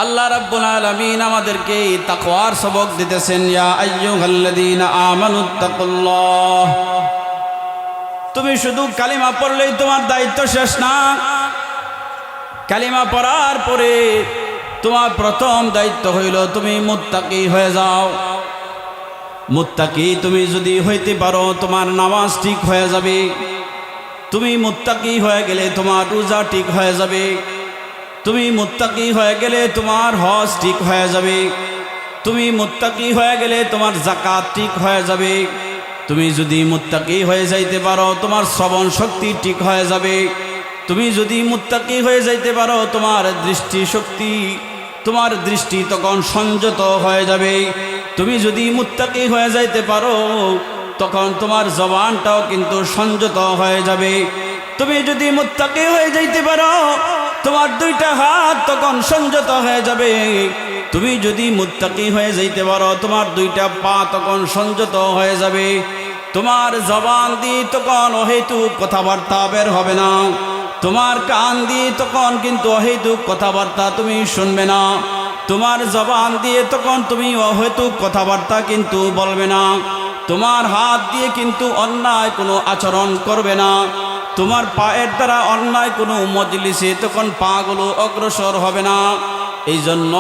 আল্লাহ রাব্বুল আলামিন আমাদেরকে তাকওয়ার সবক দিতেছেন। ইয়া আইয়ুহাল্লাযীনা আমানুত্তাকুল্লাহ। তুমি শুধু কালিমা পড়লেই তোমার দায়িত্ব শেষ না। কালিমা পড়ার পরে তোমার প্রথম দায়িত্ব হইল তুমি মুত্তাকি হয়ে যাও। মুত্তাকি তুমি যদি হইতে পারো তোমার নামাজ ঠিক হয়ে যাবে। তুমি মুত্তাকি হয়ে গেলে তোমার রোজা ঠিক হয়ে যাবে। তুমি মুত্তাকি হয়ে গেলে তোমার হজ ঠিক হয়ে যাবে। তুমি মুত্তাকি হয়ে গেলে তোমার যাকাত ঠিক হয়ে যাবে। তুমি যদি মুত্তাকি হয়ে যাইতে পারো তোমার শ্রবণ শক্তি ঠিক হয়ে যাবে। তুমি যদি মুত্তাকি হয়ে যাইতে পারো তোমার দৃষ্টি শক্তি, তোমার দৃষ্টি তখন সংযত হয়ে যাবে। তুমি যদি মুত্তাকি হয়ে যাইতে পারো তখন তোমার জবানটাও কিন্তু সংযত হয়ে যাবে। তুমি যদি মুত্তাকি হয়ে যাইতে পারো তোমার দুইটা হাত তখন সংযত হয়ে যাবে। তুমি যদি মুত্তাকি হয়ে যাইতে পারো তোমার দুইটা পা তখন সংযত হয়ে যাবে। তোমার জবান দিয়ে তখন অহেতুক কথাবার্তা বের হবে না। তোমার কান দিয়ে তখন কিন্তু অহেতুক কথাবার্তা তুমি শুনবে না। তোমার জবান দিয়ে তখন তুমি অহেতুক কথাবার্তা কিন্তু বলবে না। তোমার হাত দিয়ে কিন্তু অন্যায় কোনো আচরণ করবে না। তোমার পায়ের দ্বারা অন্যায় কোনো মজলিসে তখন পাগুলো অগ্রসর হবে না। এই জন্য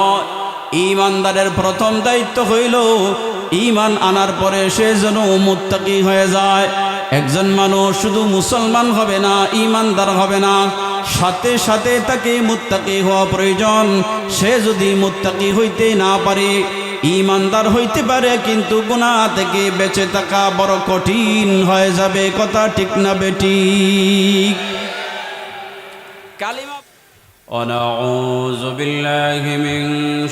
ঈমানদারের প্রথম দায়িত্ব হইল ঈমান আনার পরে সে যেন মুত্তাকি হয়ে যায়। একজন মানুষ শুধু মুসলমান হবে না, ঈমানদার হবে না, সাথে সাথে তাকে মুত্তাকি হওয়া প্রয়োজন। সে যদি মুত্তাকি হইতে না পারে, ঈমানদার হইতে পারে কিন্তু গুনাহ থেকে বেঁচে থাকা বড় কঠিন হয়ে যাবে। কথা ঠিক না বেঠিক? কালিমা ونعوذ بالله من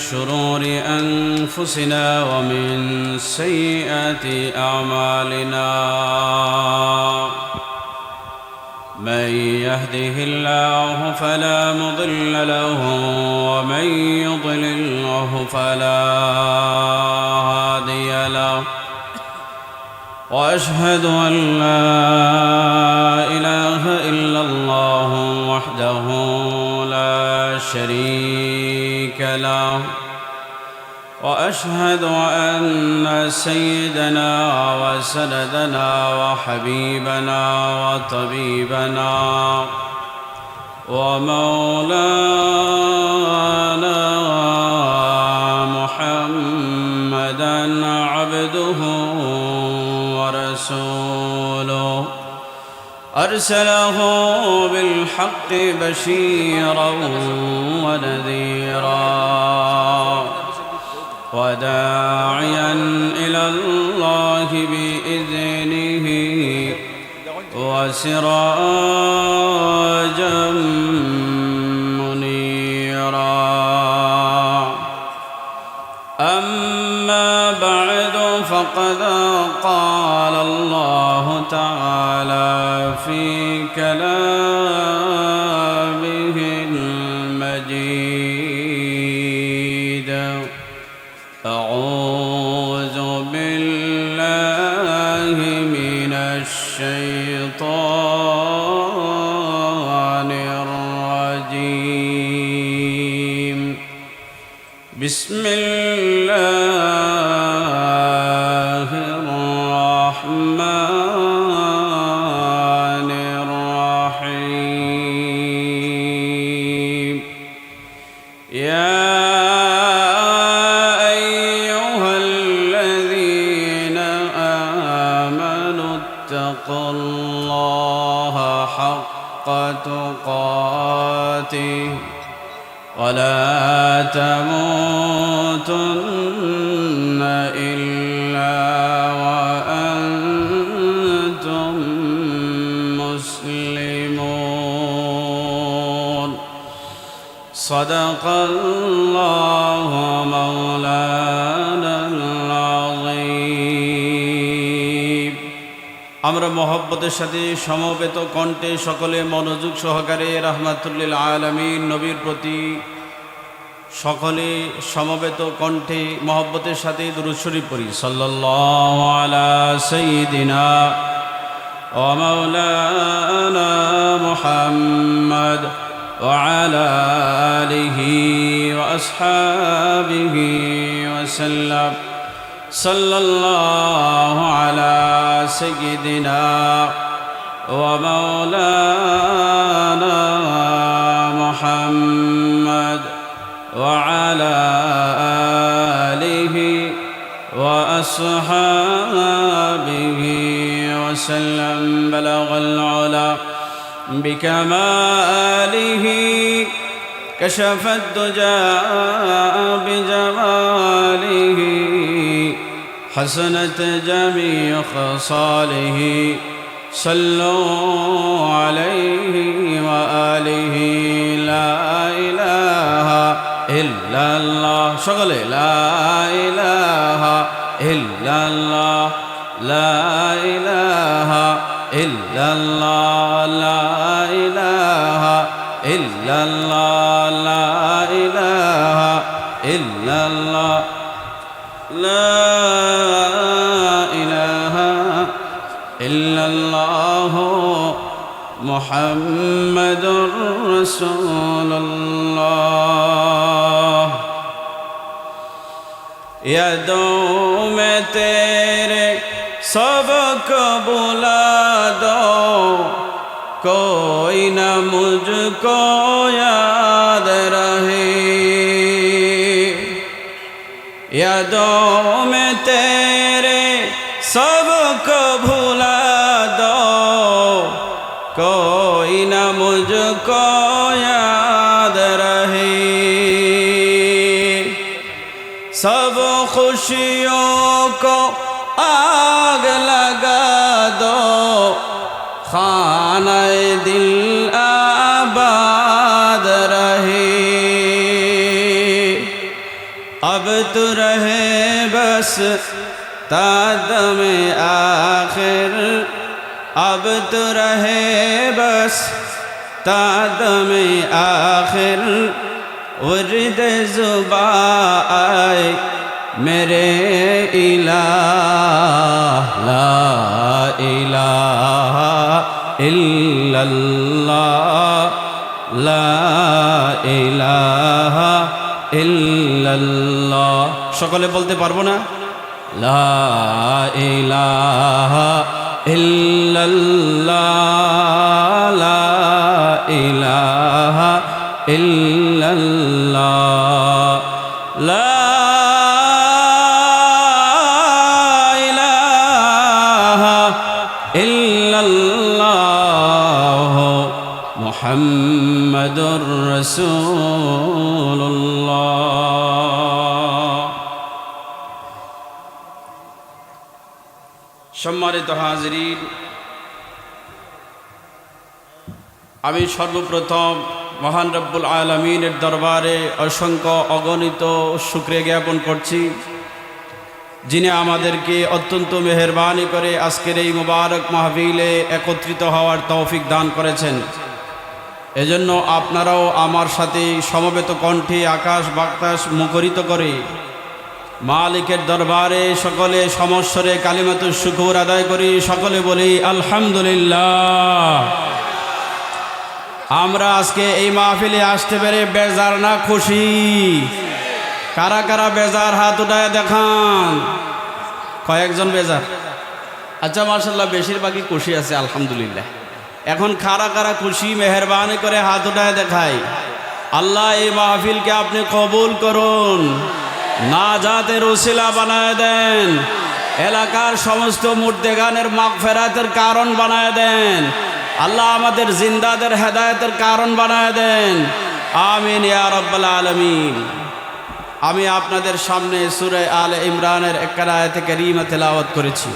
شرور أنفسنا ومن سيئات أعمالنا. من يهده الله فلا مضل له ومن يضلله فلا هادي له. وأشهد أن لا إله إلا الله وحده لا شريك له. وأشهد أن سيدنا وسندنا وحبيبنا وطبيبنا ومولانا محمدا عبده ورسوله أرسله بالحق بشيرا ونذيرا وداعيا إلى الله بإذنه وسراجا منيرا. أما بعد فقد قال الله تعالى في كلامه المجيد. أعوذ بالله من الشيطان الرجيم. بسم الله الرحمن الرحيم. يا أيها الذين آمنوا اتقوا الله حق تقاته ولا تموتن إلا وأنتم مسلمون. صدق الله مولانا العظيم. আমরা মহব্বতের সাথে সমবেত কণ্ঠে সকলে মনোযোগ সহকারে রাহমাতুল আলামিন নবীর প্রতি সকলে সমবেত কণ্ঠে মহব্বতের সাথে দুরূদ শরীফ পড়ি। সাল্লাল্লাহু আলা সাইয়্যিদিনা ওয়া মাওলানা মুহাম্মদ وعلى آله وأصحابه وسلم صلى الله على سيدنا ومولانا محمد وعلى آله وأصحابه وسلم بلغ العلا بكماله كشف الدجى بجماله حسنت جميع خصاله صلوا عليه وآله لا إله إلا الله شغل لا إله إلا الله لا إله إلا الله لا إله إلا الله لا إله إلا الله لا إله إلا الله محمد رسول الله यादों में तेरे सबक बुला दो कोई न मुझको याद रहे यादों में तेरे सबको भुला दो कोई न मुझको याद रहे सब खुशियों को आग लगा दो खाना दिल आबाद रहे अब तो रहे बस तादम आखिर अब तो रहे बस तादम आखिर उर्द जुबा आए मेरे इलाह ला इलाहा इल्लल्लाह ला इलाहा इल्लल्लाह সকলে বলতে পারবো না লা ইলাহা ইল্লাল্লাহ লা ইলাহা ইল্লাল্লাহ লা ইলাহা ইল্লাল্লাহ মুহাম্মাদুর রাসূলুল্লাহ। সম্মানিত হাজিরিন, আমি সর্বপ্রথম মহান রব্বুল আলামিনের দরবারে অসংখ্য অগণিত শুকরিয়া জ্ঞাপন করছি, যিনি আমাদেরকে অত্যন্ত মেহেরবানি করে আজকের এই মুবারক মাহফিলে একত্রিত হওয়ার তৌফিক দান করেছেন। এজন্য আপনারাও আমার সাথে সমবেত কণ্ঠে আকাশ বাতাস মুখরিত করে মালিকের দরবারে সকলে সমস্বরে কালিমাতুশ শুকর আদায় করি। সকলে বলি আলহামদুলিল্লাহ। আমরা আজকে এই মাহফিলে আসতে পেরে বেজার না খুশি? কারা কারা বেজার হাত উঠায় দেখান। কয়েকজন বেজার? আচ্ছা, মাশাআল্লাহ, বেশিরভাগই খুশি আছে আলহামদুলিল্লাহ। এখন কারা কারা খুশি মেহেরবানি করে হাত উঠায় দেখায়। আল্লাহ এই মাহফিলকে আপনি কবুল করুন, নাজাতের ওসিলা বানায় দেন, এলাকার সমস্ত মুর্দেগানের মাগফিরাতের কারণ বানায় দেন। আল্লাহ আমাদের জিন্দাদের হেদায়েতের কারণ বানায় দেন। আমিন ইয়া রাব্বাল আলামিন। আমি আপনাদের সামনে সূরা আলে ইমরানের একটা আয়াত কারীমা তেলাওয়াত করেছি।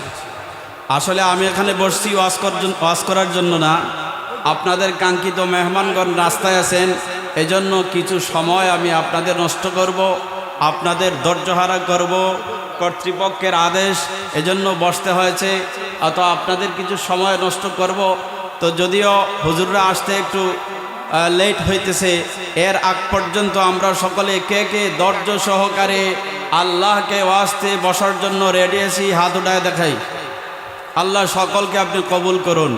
আসলে আমি এখানে বসছি ওয়াজ করার জন্য না, আপনাদের কাঙ্ক্ষিত মেহমানগণ রাস্তায় আছেন, এজন্য কিছু সময় আমি আপনাদের নষ্ট করব, আপনাদের ধৈর্যহারা করব। কর্তৃপক্ষের আদেশ, এজন্য বসতে হয়েছে। অত আপনাদের কিছু সময় নষ্ট করব। তো যদিও হুজুররা আসতে একটু লেট হইতেছে, এর আগ পর্যন্ত আমরা সকলে কে কে ধৈর্য সহকারে আল্লাহকে ওয়াস্তে বসার জন্য রেডি আছি, হাত উঠায় দেখাই। আল্লাহ সকলকে আপনি কবুল করুন।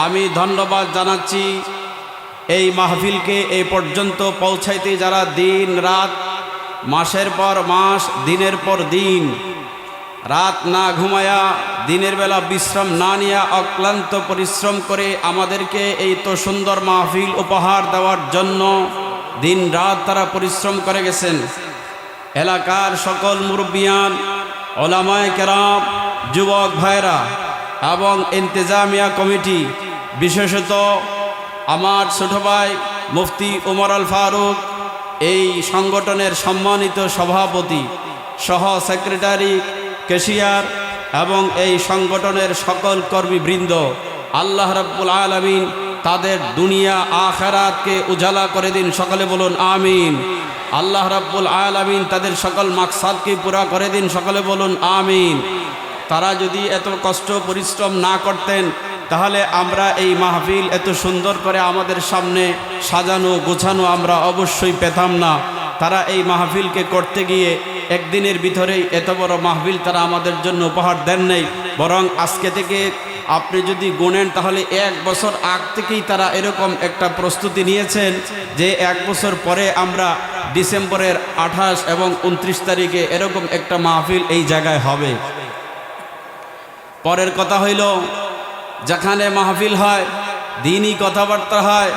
আমি ধন্যবাদ জানাচ্ছি এই মাহফিলকে এই পর্যন্ত পৌঁছাইতে যারা দিন রাত, মাসের পর মাস, দিনের পর দিন, রাত না ঘুমায়া, দিনের বেলা বিশ্রাম না নিয়া অক্লান্ত পরিশ্রম করে আমাদেরকে এই তো সুন্দর মাহফিল উপহার দেওয়ার জন্য দিন রাত তারা পরিশ্রম করে গেছেন। এলাকার সকল মুরব্বিয়ান, ওলামায়ে কেরাম, যুবক ভাইরা এবং ইন্তেজামিয়া কমিটি, বিশেষত আমার ছোট ভাই মুফতি উমর আল ফারুক, এই সংগঠনের সম্মানিত সভাপতি সহ সেক্রেটারি, ক্যাশিয়ার এবং এই সংগঠনের সকল কর্মীবৃন্দ, আল্লাহ রাব্বুল আলামিন তাদের দুনিয়া আখিরাতকে উজালা করে দিন, সকলে বলুন আমিন। আল্লাহ রাব্বুল আলামিন তাদের সকল মাকসাদকে পুরা করে দিন, সকলে বলুন আমিন। তারা যদি এত কষ্ট পরিশ্রম না করতেন তাহলে আমরা এই মাহফিল এত সুন্দর করে আমাদের সামনে সাজানো গোছানো আমরা অবশ্যই পেতাম না। তারা এই মাহফিলকে করতে গিয়ে একদিনের ভিতরেই এত বড় মাহফিল তারা আমাদের জন্য উপহার দেন নাই, বরং আজকে থেকে আপনি যদি গুনেন তাহলে 1 বছর আগ থেকেই তারা এরকম একটা প্রস্তুতি নিয়েছেন যে 1 বছর পরে আমরা ডিসেম্বরের 28 এবং 29 তারিখে এরকম একটা মাহফিল এই জায়গায় হবে। পরের কথা হইল, যেখানে মাহফিল হয়, দ্বীনি কথাবার্তা হয়,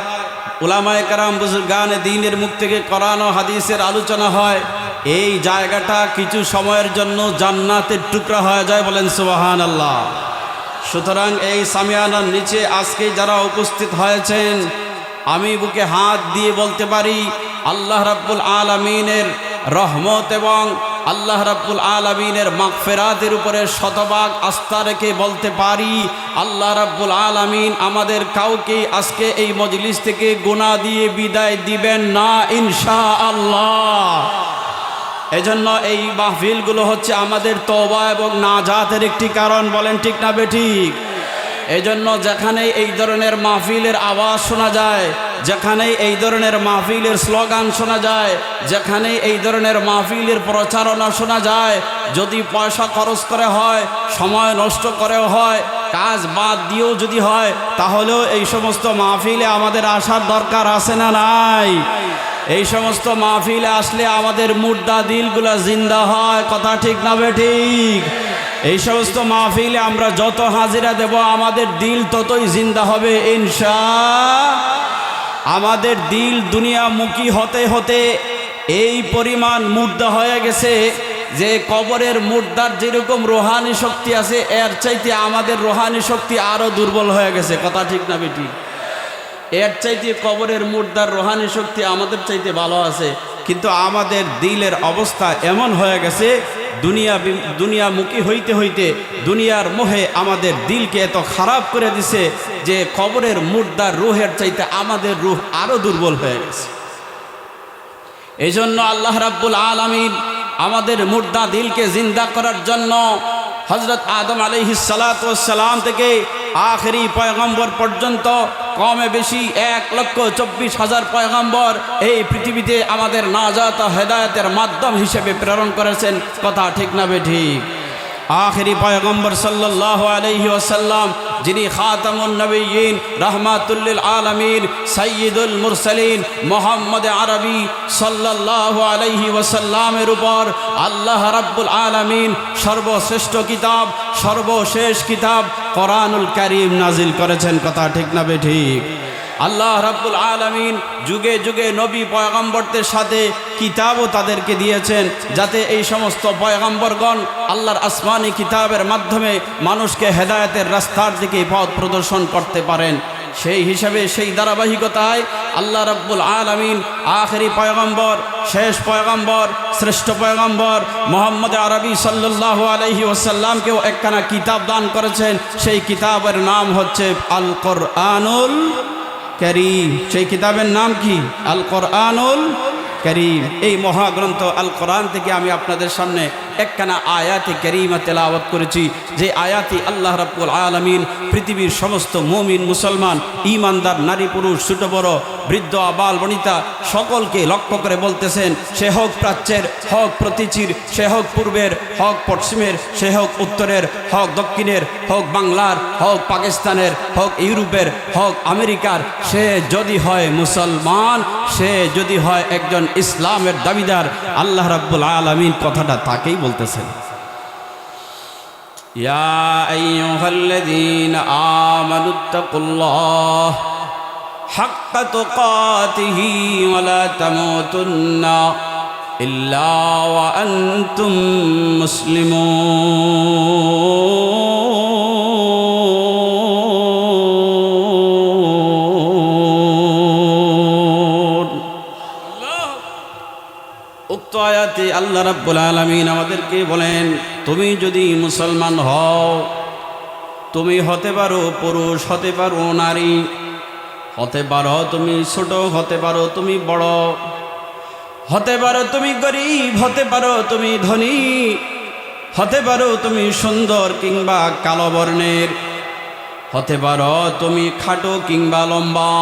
উলামায়ে কেরাম বুজুর্গানে দ্বীনের মুখ থেকে কোরআন ও হাদিসের আলোচনা হয়, এই জায়গাটা কিছু সময়ের জন্য জান্নাতের টুকরা হয়ে যায়, বলেন সুবহানাল্লাহ। সুতরাং এই সামিয়ানার নিচে আজকে যারা উপস্থিত হয়েছেন, আমি বুকে হাত দিয়ে বলতে পারি আল্লাহ রাব্বুল আলামিনের রহমত এবং আল্লাহ রাব্বুল আলামিনের মাগফিরাতের উপরে শতভাগ আস্থা রেখে বলতে পারি আল্লাহ রাব্বুল আলামিন আমাদের কাউকে আজকে এই মজলিস থেকে গুনাহ দিয়ে বিদায় দিবেন না ইনশাআল্লাহ। এজন্য এই মাহফিলগুলো হচ্ছে আমাদের তওবা এবং নাজাতের একটি কারণ, বলেন ঠিক না বেঠিক? এজন্য যেখানে এই ধরনের মাহফিলের আওয়াজ শোনা যায়, যেখানে এই ধরনের মাহফিলের স্লোগান শোনা যায়, যেখানে এই ধরনের মাহফিলের প্রচারণা শোনা যায়, যদি পয়সা খরচ করে হয়, সময় নষ্ট করেও হয়, কাজ বাদ দিয়েও যদি হয়, তাহলেও এই সমস্ত মাহফিলে আমাদের আসার দরকার আছে না নাই? এই সমস্ত মাহফিলে আসলে আমাদের মুর্দা দিলগুলা জিন্দা হয়, কথা ঠিক না বেঠিক? এই সমস্ত মাহফিলে আমরা যত হাজিরা দেব আমাদের দিল ততই জিন্দা হবে ইনশাআল্লাহ। আমাদের দিল দুনিয়ামুখী হতে হতে এই পরিমাণ মুর্দা হয়ে গেছে যে কবরের মুর্দার যেরকম রোহানি শক্তি আছে, এর চাইতে আমাদের রোহানি শক্তি আরো দুর্বল হয়ে গেছে, কথা ঠিক না বেটি? এর চাইতে কবরের মুর্দার রোহানি শক্তি আমাদের চাইতে ভালো আছে, কিন্তু আমাদের দিলের অবস্থা এমন হয়ে গেছে দুনিয়ামুখী হইতে হইতে দুনিয়ার মোহে আমাদের দিলকে এত খারাপ করে দিছে যে কবরের মুর্দার রুহের চাইতে আমাদের রুহ আরো দুর্বল হয়ে গেছে। এই জন্য আল্লাহ রাব্বুল আলামিন আমাদের মুর্দা দিলকে জিন্দা করার জন্য হযরত আদম আলাইহিস সালাতু ওয়াস সালাম থেকে আখেরি পয়গম্বর পর্যন্ত কমে বেশি 1,24,000 পয়গম্বর এই পৃথিবীতে আমাদের নাজাত ও হেদায়েতের মাধ্যম হিসেবে প্রেরণ করেছেন, কথা ঠিক না বেঠিক? আখেরি পয়গম্বর সাল্লাল্লাহু আলাইহি ওয়াসাল্লাম, যিনি খাতামুন নবিয়্যিন, রাহমাতুল লিল আলামিন, সাইয়্যিদুল মুরসালিন মুহাম্মদ আরবি সাল্লাল্লাহু আলাইহি ওয়াসাল্লামের উপর আল্লাহ রাব্বুল আলামিন সর্বশ্রেষ্ঠ কিতাব, সর্বশেষ কিতাব কোরআনুল কারীম নাজিল করেছেন, কথা ঠিক না বেঠিক? আল্লাহ রাব্বুল আলামিন যুগে যুগে নবী পয়গম্বরদের সাথে কিতাবও তাদেরকে দিয়েছেন, যাতে এই সমস্ত পয়গম্বরগণ আল্লাহর আসমানি কিতাবের মাধ্যমে মানুষকে হেদায়েতের রাস্তার দিকে পথ প্রদর্শন করতে পারেন। সেই হিসাবে সেই ধারাবাহিকতায় আল্লাহ রাব্বুল আলামিন আখেরি পয়গম্বর, শেষ পয়গম্বর, শ্রেষ্ঠ পয়গম্বর মুহাম্মদ আরবি সাল্লাল্লাহু আলাইহি ওয়াসাল্লামকেও একখানা কিতাব দান করেছেন। সেই কিতাবের নাম হচ্ছে আল কোরআনুল কারীম। সেই কিতাবের নাম কি? আল কোরআনুল কারীম। এই মহাগ্রন্থ আল কোরআন থেকে আমি আপনাদের সামনে একখানা আয়াতে কারীমা তেলাওয়াত করেছি, যে আয়াতি আল্লাহ রাব্বুল আলামিন পৃথিবীর সমস্ত মুমিন মুসলমান ইমানদার নারী পুরুষ ছোট বড় বৃদ্ধ আবাল বনিতা সকলকে লক্ষ্য করে বলতেছেন, সে হোক প্রাচ্যের, হোক প্রতীচীর, সে হোক পূর্বের, হোক পশ্চিমের, সে হোক উত্তরের, হোক দক্ষিণের, হোক বাংলার, হোক পাকিস্তানের, হোক ইউরোপের, হোক আমেরিকার, সে যদি হয় মুসলমান, সে যদি হয় একজন ইসলামের দাবিদার, আল্লাহ রাব্বুল আলামিন কথাটা তাকেই বলতেছেন। ইয়া আইয়ুহাল্লাযীনা আমানুত্তাকুল্লাহ হাক্কা তুকাতিহি ওয়া লা তামুতুন্না ইল্লা ওয়া আনতুম মুসলিমুন। উক্ত আয়াতে আল্লাহ রাব্বুল আলামিন আমাদেরকে বলেন, তুমি যদি মুসলমান হও, তুমি হতে পারো পুরুষ, হতে পারো নারী, হতে পারো তুমি ছোট, হতে পারো তুমি বড়, হতে পারো তুমি গরিব, হতে পারো তুমি ধনী, হতে পারো তুমি সুন্দর কিংবা কালো বর্ণের, হতে পারো তুমি খাটো কিংবা লম্বা,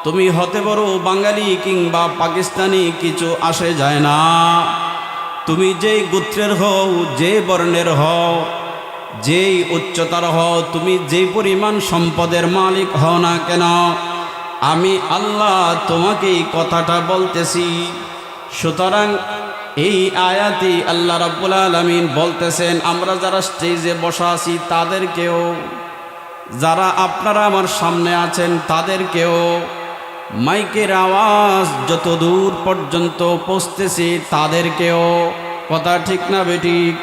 তুমি হতে পারো বাঙালি কিংবা পাকিস্তানি, কিছু আসে যায় না। তুমি যেই গোত্রের হও, যে বর্ণের হও, যেই উচ্চতার হও, তুমি যেই পরিমাণ সম্পদের মালিক হও না কেন, আমি আল্লাহ তোমাকে এই কথাটা বলতেছি। সুতরাং এই আয়াতে আল্লাহ রাব্বুল আলামিন বলতেছেন, আমরা যারা স্টেজে বসা আছি তাদেরকেও, যারা আপনারা আমার সামনে আছেন তাদেরকেও, মাইকের আওয়াজ যত দূর পর্যন্ত পৌঁছতেছে তাদেরকেও। কথা ঠিক না বেঠিক?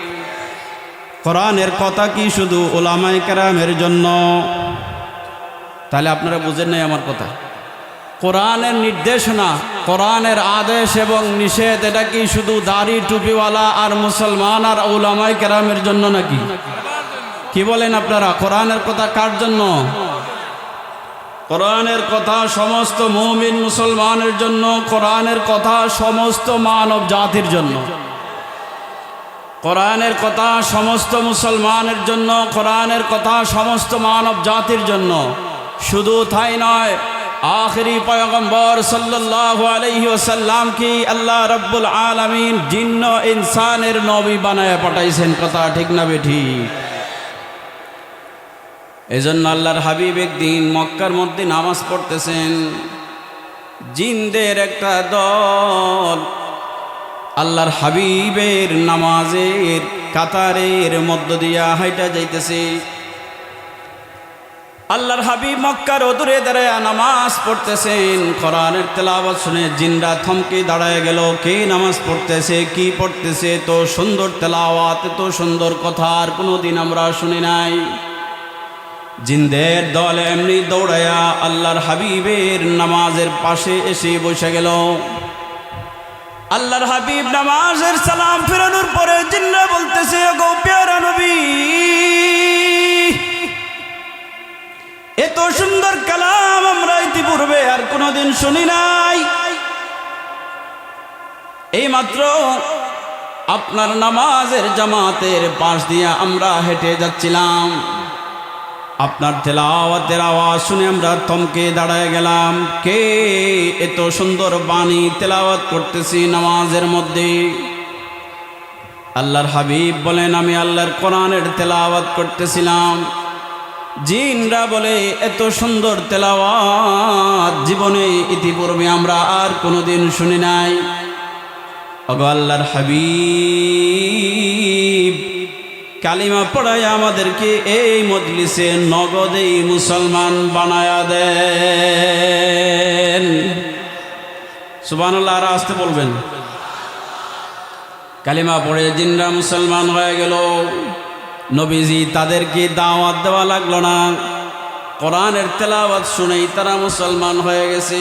কোরআনের কথা কি শুধু উলামায়ে কেরামের জন্য? তাহলে আপনারা বুঝেন নাই আমার কথা। কোরআনের নির্দেশনা, কোরআনের আদেশ এবং নিষেধ, এটা কি শুধু দাড়ি টুপিওয়ালা আর মুসলমান আর উলামায়ে কেরামের জন্য নাকি? কি বলেন আপনারা? কোরআনের কথা কার জন্য? কোরআনের কথা সমস্ত মুমিন মুসলমানের জন্য, কোরআনের কথা সমস্ত মানব জাতির জন্য, কোরআনের কথা সমস্ত মুসলমানের জন্য, কোরআনের কথা সমস্ত মানব জাতির জন্য। শুধু তাই নয়, আখেরি পয়গম্বর সাল্লাল্লাহু আলাইহি ওয়াসাল্লাম কি আল্লাহ রাব্বুল আলামিন জিন্ন ইনসানের নবী বানায় পাঠাইছেন। কথা ঠিক না বেঠিক? এজন্য আল্লাহর হাবিব একদিন মক্কার মধ্যে নামাজ পড়তেছেন, জিনদের একটা দল আল্লাহর হাবিবের নামাজের কাতারের মধ্য দিয়া হাইটা যাইতেছে। আল্লাহর হাবিব মক্কার অদূরে দাঁড়ায় নামাজ পড়তেছেন, কোরআনের তেলাওয়াত শুনে জিনরা থমকে দাঁড়ায় গেল। কে নামাজ পড়তেছে, কি পড়তেছে? তো সুন্দর তেলাওয়াত, তো সুন্দর কথা আর কোনোদিন আমরা শুনি নাই। জিনদের দল এমনি দৌড়ায়া আল্লাহর হাবিবের নামাজের পাশে এসে বসে গেল। আল্লাহর হাবিব নামাজের সালাম ফেরানোর পরে জিনরা বলতেছে, গো প্যারা নবী, এত সুন্দর কালাম আমরা ইতিপূর্বে আর কোনোদিন শুনি নাই। এইমাত্র আপনার নামাজের জামাতের পাশ দিয়ে আমরা হেঁটে যাচ্ছিলাম, আপনার তেলাওয়াতের আওয়াজ শুনে আমরা থমকে দাঁড়ায় গেলাম। কে এত সুন্দর বাণী তেলাওয়াত করতেছি নামাজের মধ্যে? আল্লাহর হাবিব বলেন, আমি আল্লাহর কোরআনের তেলাওয়াত করতেছিলাম। জিনরা বলে, এত সুন্দর তেলাওয়াত জীবনে ইতিপূর্বে আমরা আর কোনোদিন শুনি নাই। ওগো আল্লাহর হাবিব, কালিমা পড়ায় আমাদেরকে এই মজলিসে নগদেই মুসলমান বানায়া দেন। সুবহানাল্লাহ। আর আসতে বলবেন। কালিমা পড়ে জিনরা মুসলমান হয়ে গেল। নবীজি তাদেরকে দাওয়াত দেওয়া লাগলো না, কোরআনের তেলাওয়াত শুনেই তারা মুসলমান হয়ে গেছে।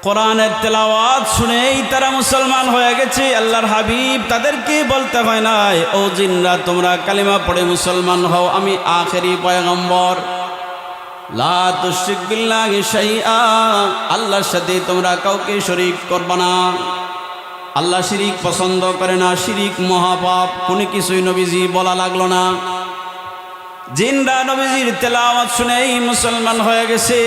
কোরআনের তেলাওয়াত শুনেই তারা মুসলমান হয়ে গেছে। আল্লাহর হাবিব তাদেরকে বলতে হয় নাই, ও জিনরা তোমরা কালিমা পড়ে মুসলমান হও, আমি আখেরি পয়গম্বর, লা তুশরিক বিল্লাহি শাইআ, আল্লাহর সাথে তোমরা কাউকে শরীক করবে না। আল্লাহ শিরিক পছন্দ করে না, শিরিক মহাপাপ। কোনো কিছুই নবীজি বলা লাগলো না। জিনরা নবীজির তেলাওয়াত শুনেই মুসলমান হয়ে গেছে।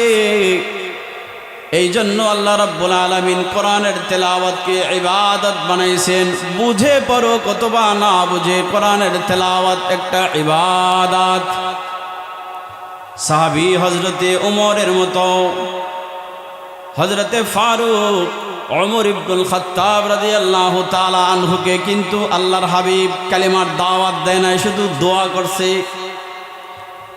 এই জন্য আল্লাহ রাব্বুল আলামিন কোরআনের তেলাওয়াতকে ইবাদত বানাইছেন। বুঝে পড়ো কতবা না বুঝে, কোরআনের তেলাওয়াত একটা ইবাদত। সাহাবী হযরতে ওমরের মতো, হযরতে ফারুক ওমর ইবনুল খাত্তাব রাদিয়াল্লাহু তাআলা আনহুকে কিন্তু আল্লাহর হাবিব কালিমার দাওয়াত দেয় নাই, শুধু দোয়া করছে।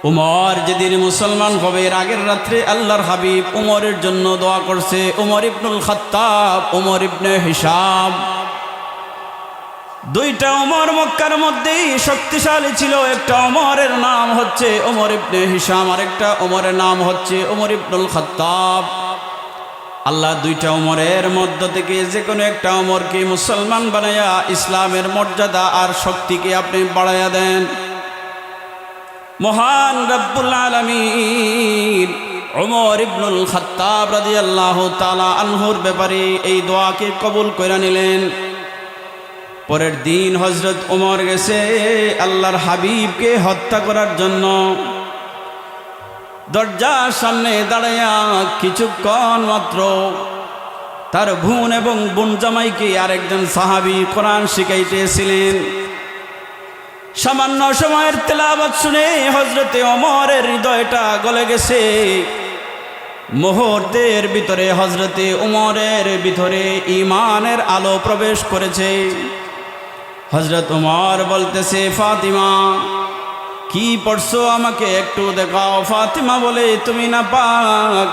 উমর যেদিন মুসলমান হবে এর আগের রাত্রে আল্লাহর হাবিব উমরের জন্য দোয়া করছে। উমর ইবনুল খাত্তাব, উমর ইবনে হিশাম, দুইটা উমর মক্কার মধ্যেই শক্তিশালী ছিল। একটা উমরের নাম হচ্ছে উমর ইবনে হিশাম, আর একটা উমরের নাম হচ্ছে উমর ইবনুল খাত্তাব। আল্লাহ দুইটা উমরের মধ্য থেকে যে কোনো একটা উমরকে মুসলমান বানায়া ইসলামের মর্যাদা আর শক্তিকে আপনি বাড়াইয়া দেন। মহান রব্বুল আলামিন উমর ইবনুল খাত্তাব রাদিয়াল্লাহু তাআলা আনহুর ব্যাপারে এই দোয়াকে কবুল করে নিলেন। পরের দিন হযরত উমর গেছে আল্লাহর হাবিবকে হত্যা করার জন্য। দরজার সামনে দাঁড়াইয়া কিছুক্ষণ মাত্র তার বোন এবং বোন জামাইকে আরেকজন সাহাবী কোরআন শিখাইতেছিলেন। সামান্য সময়ের তেলাওয়াত শুনে হযরতে ওমরের হৃদয়টা গলে গেছে। মুহূর্তের ভিতরে হযরতে ওমরের ভিতরে ঈমানের আলো প্রবেশ করেছে। হযরত ওমর বলতেছে, ফাতিমা কি পড়ছো আমাকে একটু দেখাও। ফাতিমা বলে, তুমি নাপাক,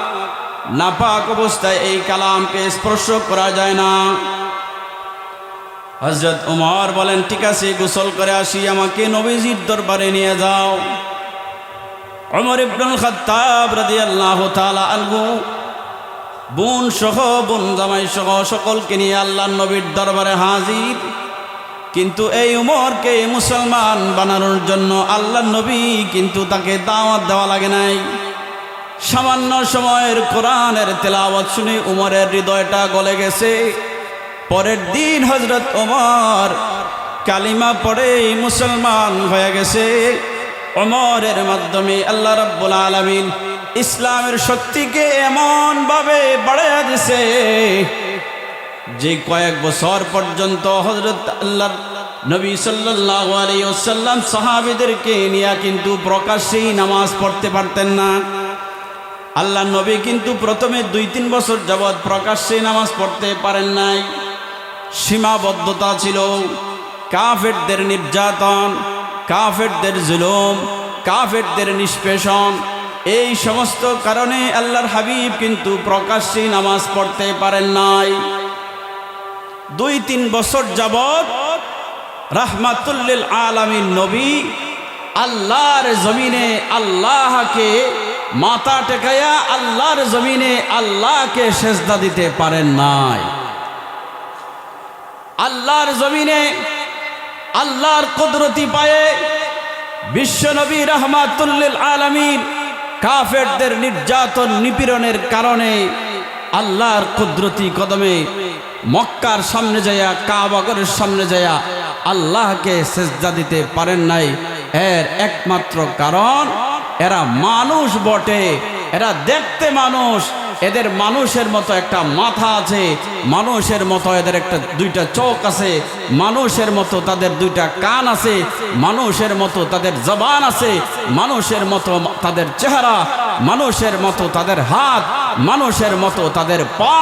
নাপাক অবস্থায় এই কালামকে স্পর্শ করা যায় না। হযরত ওমর বলেন, ঠিক আছে গোসল করে আসি, আমাকে নবীজির দরবারে নিয়ে যাও। ওমর ইবনুল খাত্তাব রাদিয়াল্লাহু তাআলা আনহু বোন সহ, বোন জামাই সহ সকলকে নিয়ে আল্লাহর নবীর দরবারে হাজির। কিন্তু এই উমরকে মুসলমান বানানোর জন্য আল্লাহর নবী কিন্তু তাকে দাওয়াত দেওয়া লাগে নাই। সামান্য সময়ের কোরআনের তেলাওয়াত শুনে উমরের হৃদয়টা গলে গেছে। পরের দিন হযরত ওমর কালিমা পড়ে মুসলমান হয়ে গেছে। ওমরের মাধ্যমে আল্লাহ রাব্বুল আলামিন ইসলামের শক্তিকে এমন ভাবে বাড়াইয়া দিয়েছে যে কয়েক বছর পর্যন্ত হযরত আল্লাহর নবী সাল্লাল্লাহু আলাইহি ওয়াসাল্লাম সাহাবীদেরকে নিয়ে কিন্তু প্রকাশ্যেই নামাজ পড়তে পারতেন না। আল্লাহর নবী কিন্তু প্রথমে 2-3 বছর যাবৎ প্রকাশ্যে নামাজ পড়তে পারেন নাই। সীমাবদ্ধতা ছিল, কাফেরদের নির্যাতন, কাফেরদের জুলুম, কাফেরদের নিষ্পেষণ, এই সমস্ত কারণে আল্লাহর হাবিব কিন্তু প্রকাশ্যে নামাজ পড়তে পারেন নাই। 2-3 বছর যাবৎ রাহমাতুল লিল আলামিন নবী আল্লাহর জমিনে আল্লাহকে মাথা টেকায়া আল্লাহর জমিনে আল্লাহকে সেজদা দিতে পারেন নাই। আল্লাহর জমিনে আল্লাহর কুদরতি পায়ে বিশ্ব নবী রাহমাতুল লিল আলামিন কাফেরদের নির্যাতন নিপীড়নের কারণে আল্লাহর কুদরতি কদমে মক্কার সামনে যায়া, কাবাগরের সামনে যায়া আল্লাহকে সেজদা দিতে পারেন নাই। এর একমাত্র কারণ এরা মানুষ বটে, এরা দেখতে মানুষ, এদের মানুষের মতো একটা মাথা আছে, মানুষের মতো এদের একটা 2টা চোখ আছে, মানুষের মতো তাদের 2টা কান আছে, মানুষের মতো তাদের জবান আছে, মানুষের মতো তাদের চেহারা, মানুষের মতো তাদের হাত, মানুষের মতো তাদের পা,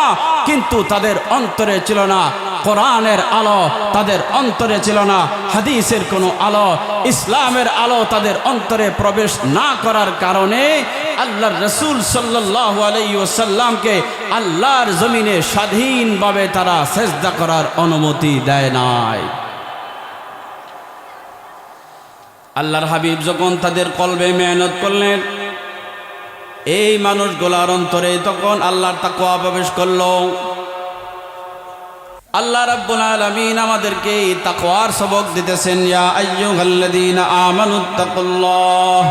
কিন্তু তাদের অন্তরে ছিল না কোরআনের আলো, তাদের অন্তরে ছিল না হাদিসের কোনো আলো, ইসলামের আলো তাদের অন্তরে প্রবেশ না করার কারণে আল্লাহর রাসূল সাল্লাল্লাহু আলাইহি ওয়াসাল্লামকে আল্লাহর জমিনে স্বাধীনভাবে তারা সেজদা করার অনুমতি দেয় নাই। আল্লাহর হাবিব যখন তাদের কলবে মেহনত করলেন, এই মানুষগুলার অন্তরে তখন আল্লাহর তাকওয়া প্রবেশ করলো। আল্লাহ রাব্বুল আলামিন আমাদেরকে এই তাকওয়ার সবক দিতেছেন, ইয়া আইয়ুহাল্লাযীনা আমানুত্তাকুল্লাহ।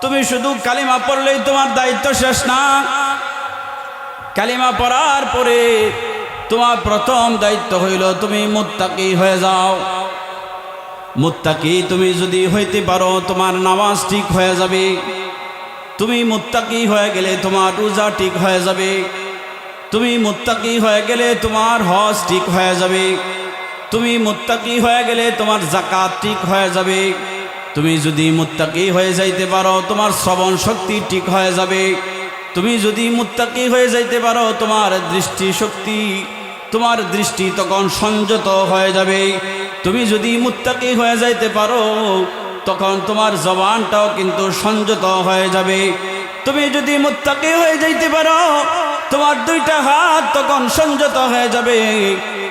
তুমি শুধু কালিমা পড়লেই তোমার দায়িত্ব শেষ না। কালিমা পড়ার পরে তোমার প্রথম দায়িত্ব হইল তুমি মুত্তাকি হয়ে যাও। মুত্তাকি তুমি যদি হইতে পারো তোমার নামাজ ঠিক হয়ে যাবে। তুমি মুত্তাকি হয়ে গেলে তোমার রোজা ঠিক হয়ে যাবে, তুমি মুত্তাকি হয়ে গেলে তোমার হজ ঠিক হয়ে যাবে, তুমি মুত্তাকি হয়ে গেলে তোমার যাকাত ঠিক হয়ে যাবে, তুমি যদি মুত্তাকি হয়ে যাইতে পারো তোমার শ্রবণ শক্তি ঠিক হয়ে যাবে, তুমি যদি মুত্তাকি হয়ে যাইতে পারো তোমার দৃষ্টি শক্তি, তোমার দৃষ্টি তখন সংযত হয়ে যাবে, তুমি যদি মুত্তাকি হয়ে যাইতে পারো তখন তোমার জবানটাও কিন্তু সংযত হয়ে যাবে, তুমি যদি মুত্তাকি হয়ে যাইতে পারো তোমার দুইটা হাত তখন সংযত হয়ে যাবে,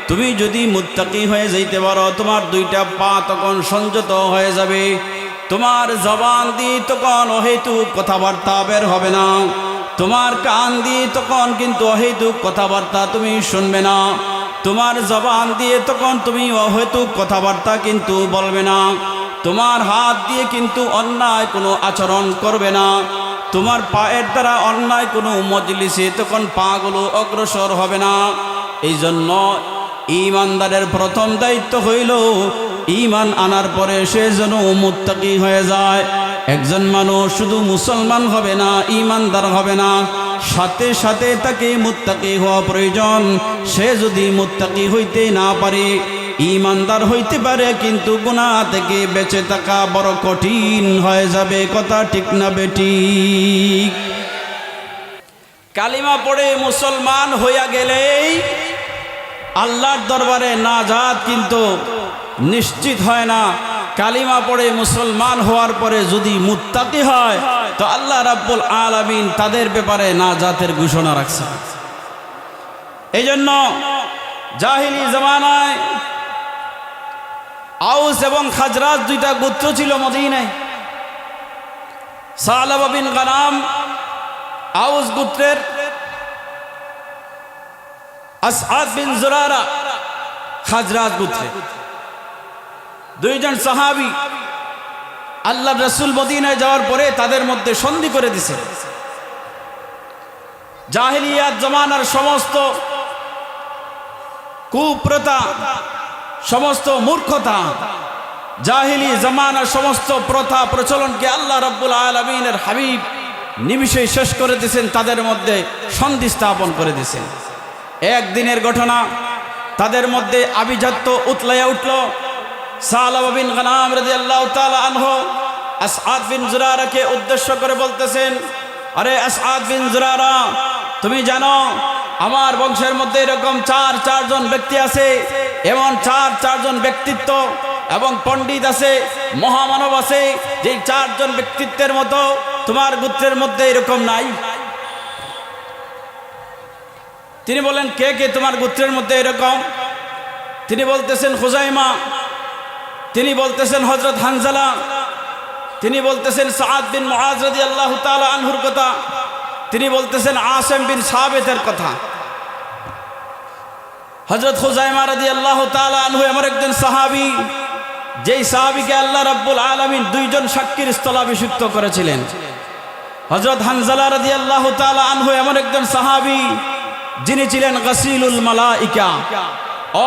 তুমি যদি মুত্তাকি হয়ে যাইতে পারো তোমার দুইটা পা তখন সংযত হয়ে যাবে, তোমার জবান দিয়ে তখন অহেতুক কথাবার্তা বের হবে না, তোমার কান দিয়ে তখন কিন্তু অহেতুক কথাবার্তা তুমি শুনবে না, তোমার জবান দিয়ে তখন তুমি অহেতুক কথাবার্তা কিন্তু বলবে না, তোমার হাত দিয়ে কিন্তু অন্যায় কোনো আচরণ করবে না, তোমার পায়ের দ্বারা অন্যায় কোনো মজলিসে তখন পাগুলো অগ্রসর হবে না। এই জন্য ঈমানদারের প্রথম দায়িত্ব হইল ঈমান আনার পরে সে যেন মুত্তাকি হয়ে যায়। একজন মানুষ শুধু মুসলমান হবে না, ঈমানদার হবে না, সাথে সাথে তাকে মুত্তাকি হওয়া প্রয়োজন। সে যদি মুত্তাকি হইতে না পারে, ঈমানদার হইতে পারে কিন্তু গুনাহ থেকে বেঁচে থাকা বড় কঠিন হয়ে যাবে। কথা ঠিক না বেঠিক? কালিমা পড়ে মুসলমান হইয়া গেলেই আল্লাহর দরবারে নাজাত কিন্তু নিশ্চিত হয় না। কালিমা পড়ে মুসলমান হওয়ার পরে যদি মুত্তাকি হয় তো আল্লাহ রাব্বুল আলামিন তাদের ব্যাপারে নাজাতের ঘোষণা রাখছে। এই জন্য জাহিলি জামানায় আউস এবং খাজরাজ দুইটা গোত্র ছিল মদিনায়। সালাবা বিন গানাম আউস গোত্রের, আসআদ বিন জুরারা খাজরাজ গোত্রের, দুইজন সাহাবী আল্লাহ রাসূল মদিনায় যাওয়ার পরে তাদের মধ্যে সন্ধি করে দিয়েছে। জাহিলিয়াত জামানার সমস্ত কুপ্রথা, সমস্ত মূর্খতা, জাহিলি জামানার সমস্ত প্রথা প্রচলনকে আল্লাহ রাব্বুল আলামিনের হাবিব নিমিষে শেষ করে দিয়েছেন, তাদের মধ্যে সন্ধি স্থাপন করে দিয়েছেন। একদিনের ঘটনা, তাদের মধ্যে আভিজাত্য উতলাইয়া উঠল। সালাবা বিন গানাম রাদিয়াল্লাহু তাআলা আনহু আসআদ বিন জুরারাকে উদ্দেশ্য করে বলতেছেন, আরে আসআদ বিন জুরারা, তুমি জানো আমার বংশের মধ্যে এরকম চারজন ব্যক্তি আছে, এমন চারজন ব্যক্তিত্ব এবং পণ্ডিত আছে, মহামানব আছে, যে চারজন ব্যক্তিত্বের মতো তোমার গোত্রের মধ্যে এরকম নাই। তিনি বলেন, কে কে তোমার গোত্রের মধ্যে এরকম? তিনি বলতেছেন খুজাইমা, তিনি বলতেছেন হযরত হানজালা, তিনি বলতেছেন সাআদ বিন মুআজ রাদিয়াল্লাহু তাআলা আনহুর কথা, তিনি বলতেছেন আসিম বিন সাবিতের কথা। হযরত খুজাইমা রাদিয়াল্লাহু তাআলা আনহু এমন একজন সাহাবী, যেই সাহাবীকে আল্লাহ রাব্বুল আলামিন দুইজন সাক্ষীর স্থলাভিষিক্ত করেছিলেন। হযরত হানজালা রাদিয়াল্লাহু তাআলা আনহু এমন একজন সাহাবী, যিনি ছিলেন গাসিলুল মালাইকা,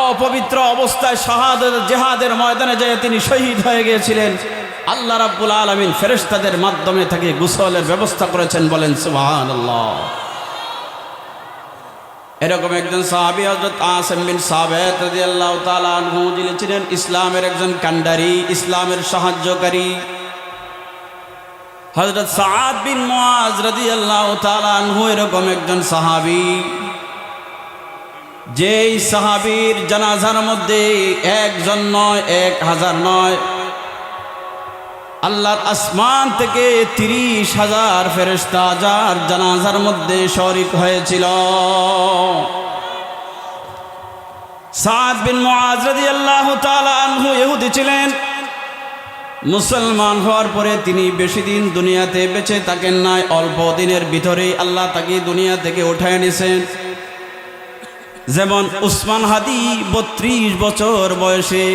অপবিত্র অবস্থায় শাহাদাত জিহাদের ময়দানে যেয়ে তিনি শহীদ হয়ে গিয়েছিলেন। আল্লাহ রাব্বুল আলামিন ফেরেশতাদের মাধ্যমে তাকে গোসলের ব্যবস্থা করেছেন। বলেন সুবহানাল্লাহ। এরকম একজন সাহাবী হযরত আসিম বিন সাবিত রাদিয়াল্লাহু তাআলা আনহু, যিনি ছিলেন ইসলামের একজন কান্ডারি, ইসলামের সাহায্যকারী। হযরত সাআদ বিন মুআজ রাদিয়াল্লাহু তাআলা আনহু এরকম একজন সাহাবী, যেই সাহাবীর জানাজার মধ্যে একজন নয়, 1000 নয়, আল্লাহর আসমান থেকে 30,000 ফেরেশতা যার জানাজার মধ্যে শরীক হয়েছিল। সাআদ বিন মুআজ রাদিয়াল্লাহু তাআলা আনহু ইহুদি ছিলেন। মুসলমান হওয়ার পরে তিনি বেশি দিন দুনিয়াতে বেঁচে থাকেন নাই, অল্প দিনের ভিতরেই আল্লাহ তাকে দুনিয়া থেকে উঠায় নিয়েছেন। যেমন উসমান হাদি 32 বছর বয়সে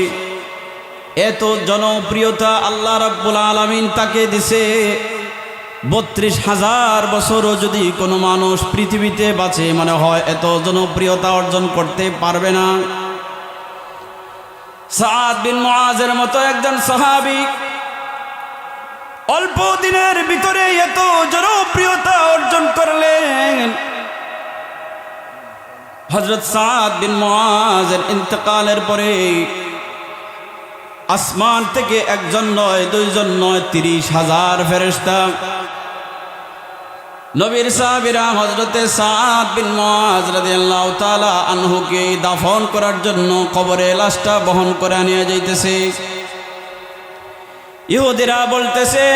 এত জনপ্রিয়তা আল্লাহ রাব্বুল আলামিন তাকে দিছে। 32,000 বছরও যদি কোনো মানুষ পৃথিবীতে বাঁচে, মনে হয় এত জনপ্রিয়তা অর্জন করতে পারবে না। সাআদ বিন মুআজের মতো একজন সাহাবী অল্প দিনের ভিতরে এত জনপ্রিয়তা অর্জন করলেন। হযরত সাদ বিন মুআজের ইন্তেকালের পরে আসমান থেকে একজন নয়, দুইজন নয়, 30,000 ফেরেশতা নবীর সাহাবীরা হযরতে সাদ বিন মুআজ রাদিয়াল্লাহু তাআলা আনহুকে দাফন করার জন্য কবরে লাশটা বহন করে নিয়ে যাইতেছে। ইহুদিরা বলতেছে,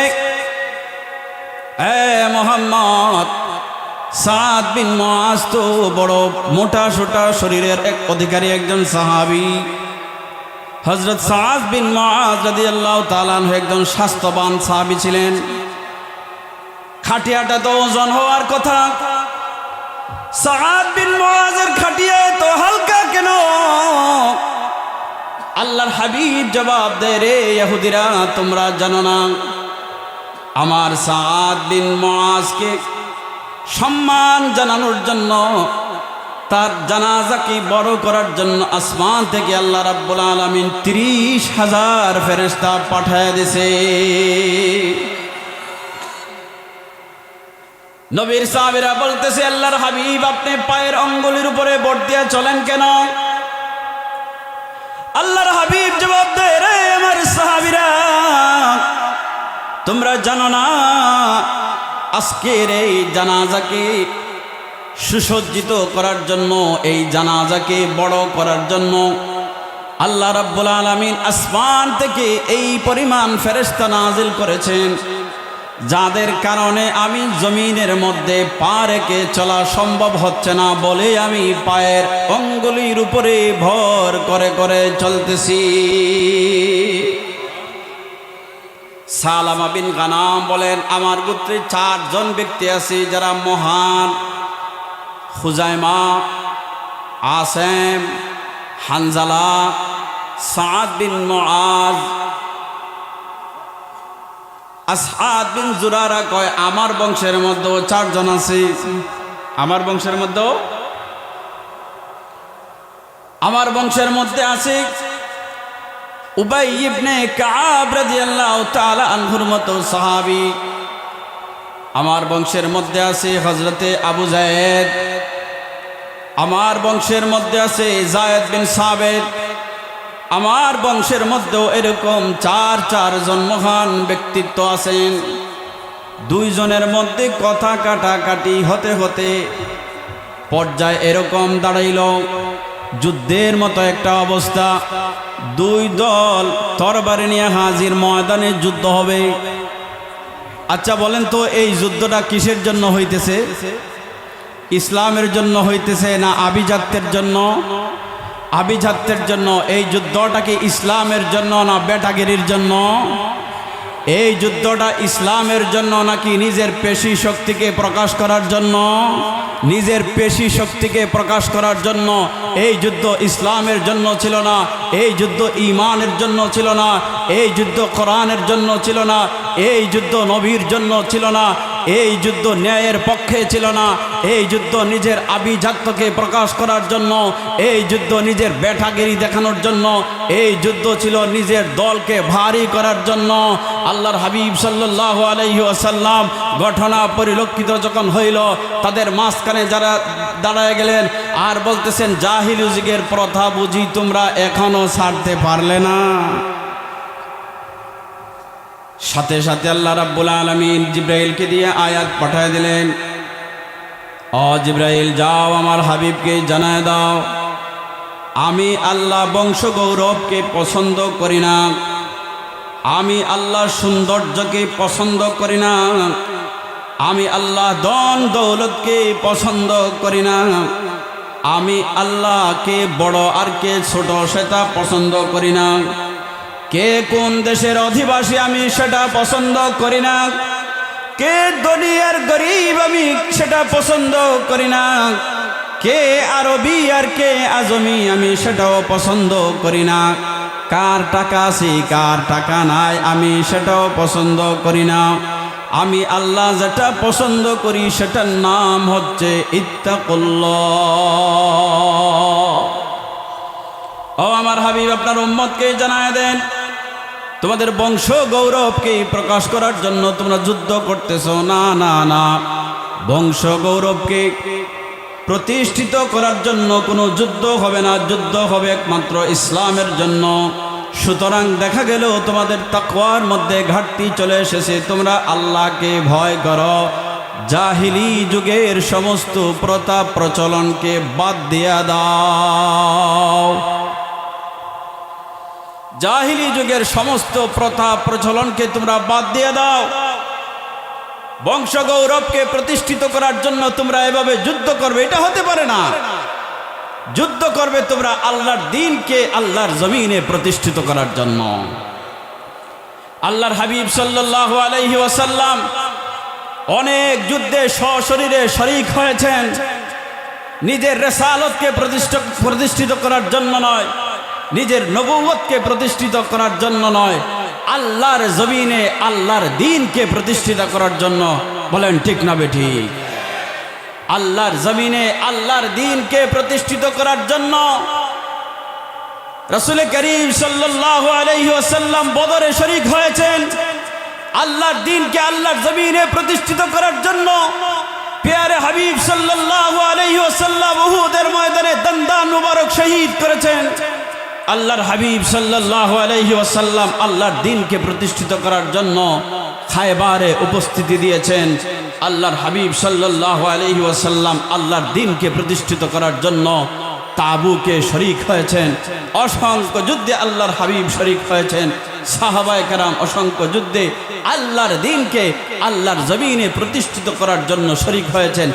এ মুহাম্মদ, সাদ বিন মুআজ তো বড় মোটা সোটা শরীরের এক অধিকারী একজন সাহাবী। হযরত সাদ বিন মুআজ রাদিয়াল্লাহু তাআলা আনহু একজন স্বাস্থ্যবান সাহাবী ছিলেন। খাটিয়াটা তো ওজন হওয়ার কথা, সাদ বিন মুআজের খাটিয়া তো হালকা কেন? আল্লাহর হাবিব জবাব দেয়, রে ইহুদিরা, তোমরা জানো না আমার সাদ বিন মুআজকে সম্মান জানানোর জন্য, তার জানাজাকে বড় করার জন্য আসমান থেকে আল্লাহ রাব্বুল আলামিন 30,000 ফেরেশতা পাঠায় দিয়েছে। নবীর সাহাবীরা বলতেছে, আল্লাহর হাবিব, আপনি পায়ের আঙ্গুলের উপরে ভর দিয়া চলেন কেন? আল্লাহর হাবিব জবাব দেয়, রে আমার সাহাবীরা, তোমরা জানো না আজকের এই জানাজাকে সুসজ্জিত করার জন্য, এই জানাজাকে বড় করার জন্য আল্লাহ রাব্বুল আলামিন আসমান থেকে এই পরিমাণ ফেরেশতা নাজিল করেছেন, যাদের কারণে আমি জমিনের মধ্যে পা রেখে চলা সম্ভব হচ্ছে না বলে আমি পায়ের আঙ্গুলের উপরে ভর করে করে চলতেছি। সালামা বিন গানাম বলেন, আমার গোত্রে 4 জন ব্যক্তি আছে যারা মহান: খুজাইমা, আসেম, হানজালা, সাদ বিন মুআজ। আসহাদ বিন জুরারা কয়, আমার বংশের মধ্যেও 4 জন আছে। আমার বংশের মধ্যে আছে উবাই ইবনে কাব রাদিয়াল্লাহু তাআলা আনহুর মতো সাহাবী। আমার বংশের মধ্যে আছে হযরতে আবু যায়েদ। আমার বংশের মধ্যে আছে যায়েদ বিন সাবিত। আমার বংশের মধ্যেও এরকম 4 জন মহান ব্যক্তিত্ব আছেন। 2 জনের মধ্যে কথা কাটাকাটি হতে হতে পর্যায়ে এরকম দাঁড়াইল, যুদ্ধের মতো একটা অবস্থা। 2 দল তরবারি নিয়ে হাজির, ময়দানে যুদ্ধ হবে। আচ্ছা বলেন তো, এই যুদ্ধটা কিসের জন্য হইতেছে? ইসলামের জন্য হইতেছে না আভিজাত্যের জন্য? আভিজাত্যের জন্য। এই যুদ্ধটা কি ইসলামের জন্য না বেটাগিরির জন্য? এই যুদ্ধটা ইসলামের জন্য নাকি নিজের পেশি শক্তিকে প্রকাশ করার জন্য? নিজের পেশি শক্তিকে প্রকাশ করার জন্য। এই যুদ্ধ ইসলামের জন্য ছিল না, এই যুদ্ধ ঈমানের জন্য ছিল না, এই যুদ্ধ কোরআনের জন্য ছিল না, এই যুদ্ধ নবীর জন্য ছিল না, এই যুদ্ধ ন্যায়ের পক্ষে ছিল না, এই যুদ্ধ নিজের আভিজাত্যকে প্রকাশ করার জন্য, এই যুদ্ধ নিজের বেঠাগিরি দেখানোর জন্য, এই যুদ্ধ ছিল নিজের দলকে ভারী করার জন্য। আল্লাহর হাবিব সাল্লাল্লাহু আলাইহি ওয়াসাল্লাম ঘটনা পরিলক্ষিত যখন হইল, তাদের মাঝখানে যারা দাঁড়ায় গেলেন আর বলতেছেন, জাহিলি যুগের প্রথা বুঝি তোমরা এখনো ছাড়তে পারলে না? সাথে সাথে আল্লাহ রাব্বুল আলামিন জিব্রাইলকে দিয়ে আয়াত পাঠিয়ে দিলেন, ও জিব্রাইল, যাও আমার হাবিবকে জানায় দাও, আমি আল্লাহ বংশ গৌরবকে পছন্দ করি না, আমি আল্লাহ সৌন্দর্যকে পছন্দ করি না, আমি আল্লাহ ধন দৌলতকে পছন্দ করি না, আমি আল্লাহ কে বড় আর কে ছোট সেটা পছন্দ করি না, কে কোন দেশের অধিবাসী আমি সেটা পছন্দ করি না, কে ধনী আর গরিব আমি সেটা পছন্দ করি না, কে আরবি আর কে আজমি আমি সেটাও পছন্দ করি না, কার টাকা আছে কার টাকা নাই আমি সেটাও পছন্দ করি না। আমি আল্লাহ যেটা পছন্দ করি সেটার নাম হচ্ছে ইত্তাকুল্লাহ। ও আমার হাবিব, আপনার উম্মতকে জানায় দেন, তোমাদের বংশ গৌরবকে প্রকাশ করার জন্য তোমরা যুদ্ধ করতেছো। না না না, বংশ গৌরবকে প্রতিষ্ঠিত করার জন্য কোনো যুদ্ধ হবে না, যুদ্ধ হবে একমাত্র ইসলামের জন্য। সুতরাং দেখা গেল তোমাদের তাকওয়ার মধ্যে ঘাটতি চলে এসেছে। তোমরা আল্লাহকে ভয় করো, জাহিলি যুগের সমস্ত প্রথা প্রচলনকে বাদ দিয়া দাও। জাহিলি যুগের সমস্ত প্রথা প্রচলনকে তোমরা বাদ দিয়ে দাও। বংশ গৌরবকে প্রতিষ্ঠিত করার জন্য তোমরা এভাবে যুদ্ধ করবে, এটা হতে পারে না। যুদ্ধ করবে তোমরা আল্লাহর দ্বীনকে আল্লাহর জমিনে প্রতিষ্ঠিত করার জন্য। আল্লাহর হাবিব সাল্লাল্লাহু আলাইহি ওয়াসাল্লাম অনেক যুদ্ধে সশরীরে শরীক হয়েছেন। নিজের রিসালাতকে প্রতিষ্ঠিত করার জন্য নয়, নিজের নবুয়তকে প্রতিষ্ঠিত করার জন্য নয়, আল্লাহর জমিনে আল্লাহর দ্বীনকে প্রতিষ্ঠিত করার জন্য। বলেন ঠিক না বেঠিক? আল্লাহর জমিনে আল্লাহর দ্বীনকে প্রতিষ্ঠিত করার জন্য রাসূল করিম সাল্লাল্লাহু আলাইহি ওয়াসাল্লাম বদরে শরীক হয়েছেন। আল্লাহর দ্বীনকে আল্লাহর জমিনে প্রতিষ্ঠিত করার জন্য প্যারে হাবিব সাল্লাল্লাহু আলাইহি ওয়াসাল্লাম উহুদের ময়দানে দন্দান মুবারক শহীদ করেছেন। আল্লাহর হাবিব সাল্লাল্লাহু আলাইহি ওয়াসাল্লাম আল্লাহর দ্বীনকে প্রতিষ্ঠিত করার জন্য খায়বারে উপস্থিতি দিয়েছেন। আল্লাহর হাবিব সাল্লাল্লাহু আলাইহি ওয়াসাল্লাম আল্লাহর দ্বীনকে প্রতিষ্ঠিত করার জন্য তাবুকে শরীক হয়েছেন। অসংখ্য যুদ্ধে আল্লাহর হাবিব শরীক হয়েছেন। সাহাবায়ে কেরাম অসংখ্য যুদ্ধে আল্লাহর দ্বীনকে আল্লাহর জমিনে প্রতিষ্ঠিত করার জন্য শরীক হয়েছেন।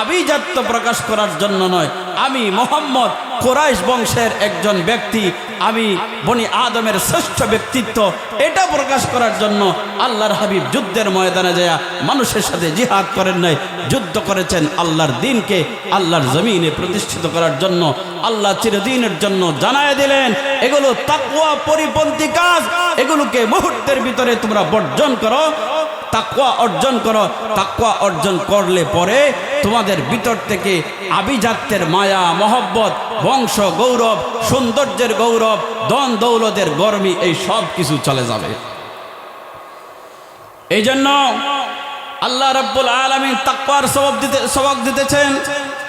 আভিজাত্য প্রকাশ করার জন্য নয়, আমি মুহাম্মদ কুরাইশ বংশের একজন ব্যক্তি, আমি বনি আদমের শ্রেষ্ঠ ব্যক্তিত্ব, এটা প্রকাশ করার জন্য আল্লাহর হাবিব যুদ্ধের ময়দানে যায় মানুষের সাথে জিহাদ করেন নাই, যুদ্ধ করেছেন আল্লাহর দ্বীনকে আল্লাহর জমিনে প্রতিষ্ঠিত করার জন্য। আল্লাহ চিরদিনের জন্য জানায় দিলেন এগুলো তাকওয়া পরিপন্থী কাজ, এগুলোকে মুহূর্তের ভিতরে তোমরা বর্জন করো, তাকওয়া অর্জন করো। তাকওয়া অর্জন করলে পরে তোমাদের ভিতর থেকে আভিজাত্যের মায়া, মহব্বত, বংশ গৌরব, সৌন্দর্যের গৌরব, ধন দৌলতের গরমি, এই সব কিছু চলে যাবে। এই জন্য আল্লাহ রাব্বুল আলামিন তাকওয়ার সবক দিতেছেন,